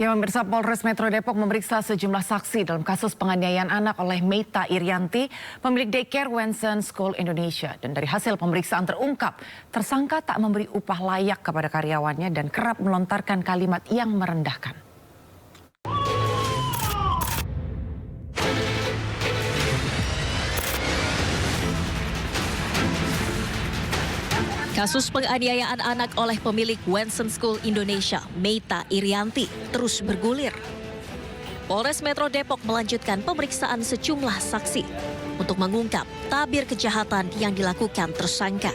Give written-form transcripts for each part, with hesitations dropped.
Ya, pemirsa, Polres Metro Depok memeriksa sejumlah saksi dalam kasus penganiayaan anak oleh Meita Irianti, pemilik daycare Wensen School Indonesia. Dan dari hasil pemeriksaan terungkap, tersangka tak memberi upah layak kepada karyawannya dan kerap melontarkan kalimat yang merendahkan. Kasus penganiayaan anak oleh pemilik Wensen School Indonesia, Meita Irianti, terus bergulir. Polres Metro Depok melanjutkan pemeriksaan sejumlah saksi untuk mengungkap tabir kejahatan yang dilakukan tersangka.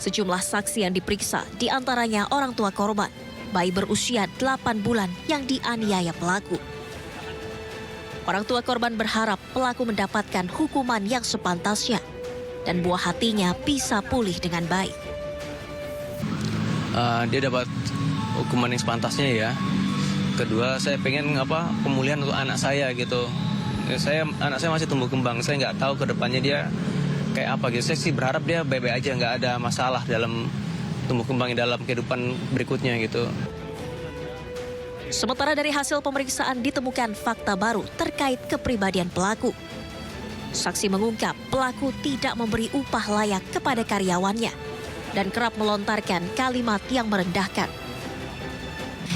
Sejumlah saksi yang diperiksa diantaranya orang tua korban, bayi berusia 8 bulan yang dianiaya pelaku. Orang tua korban berharap pelaku mendapatkan hukuman yang sepantasnya dan buah hatinya bisa pulih dengan baik. Dia dapat hukuman yang sepantasnya ya. Kedua, saya pengen pemulihan untuk anak saya gitu. Anak saya masih tumbuh kembang. Saya nggak tahu ke depannya dia kayak apa gitu. Saya sih berharap dia baik-baik aja, nggak ada masalah dalam tumbuh kembang dalam kehidupan berikutnya gitu. Sementara dari hasil pemeriksaan ditemukan fakta baru terkait kepribadian pelaku. Saksi mengungkap pelaku tidak memberi upah layak kepada karyawannya dan kerap melontarkan kalimat yang merendahkan.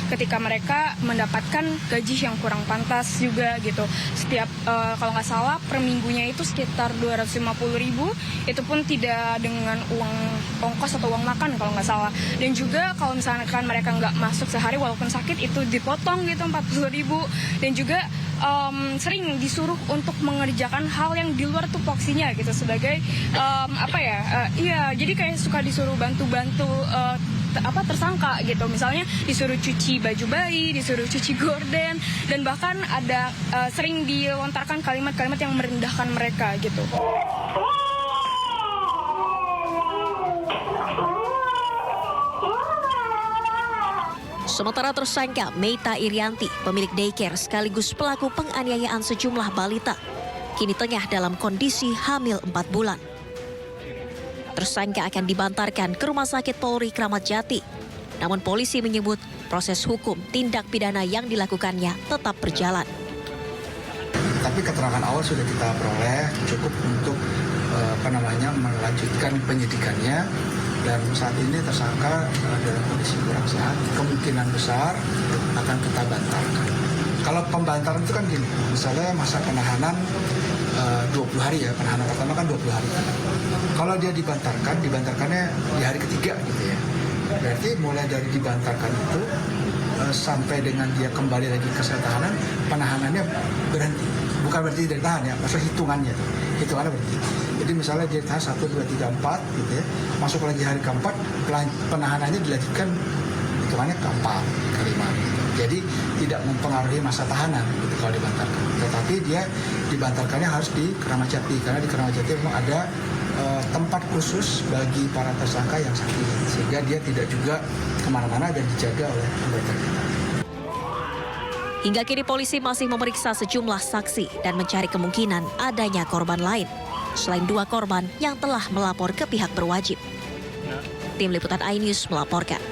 Ketika mereka mendapatkan gaji yang kurang pantas juga gitu. Setiap kalau nggak salah per minggunya itu sekitar 250.000, itu pun tidak dengan uang ongkos atau uang makan kalau nggak salah. Dan juga kalau misalkan mereka nggak masuk sehari walaupun sakit itu dipotong gitu 40.000. Dan juga sering disuruh untuk mengerjakan hal yang di luar tupoksinya gitu sebagai jadi kayak suka disuruh bantu-bantu tersangka gitu, misalnya disuruh cuci baju bayi, disuruh cuci gorden, dan bahkan ada sering dilontarkan kalimat-kalimat yang merendahkan mereka gitu. Sementara tersangka Meita Irianti, pemilik daycare sekaligus pelaku penganiayaan sejumlah balita, kini tengah dalam kondisi hamil 4 bulan. Tersangka akan dibantarkan ke Rumah Sakit Polri Kramat Jati. Namun polisi menyebut proses hukum tindak pidana yang dilakukannya tetap berjalan. Tapi keterangan awal sudah kita peroleh cukup untuk melanjutkan penyidikannya, dan saat ini tersangka dalam kondisi kurang sehat, kemungkinan besar akan kita bantarkan. Kalau pembantaran itu kan gini, misalnya masa penahanan 20 hari ya, penahanan pertama kan 20 hari. Kalau dia dibantarkannya di hari ketiga gitu ya. Berarti mulai dari dibantarkan itu sampai dengan dia kembali lagi ke tahanan, penahanannya berhenti. Bukan berarti dari tahan ya, maksudnya hitungannya tuh. Hitungannya berhenti. Jadi misalnya dia tahan 1, 2, 3, 4 gitu ya. Masuk lagi hari keempat, penahanannya dilanjutkan hitungannya keempat, kelima. Jadi tidak mempengaruhi masa tahanan gitu kalau dibantarkan. Tetapi dia dibantarkannya harus di Kramat Jati, karena di Kramat Jati memang ada tempat khusus bagi para tersangka yang sakit, sehingga dia tidak juga kemana-mana dan dijaga oleh anggota kita. Hingga kini polisi masih memeriksa sejumlah saksi dan mencari kemungkinan adanya korban lain, selain 2 korban yang telah melapor ke pihak berwajib. Tim Liputan iNews melaporkan.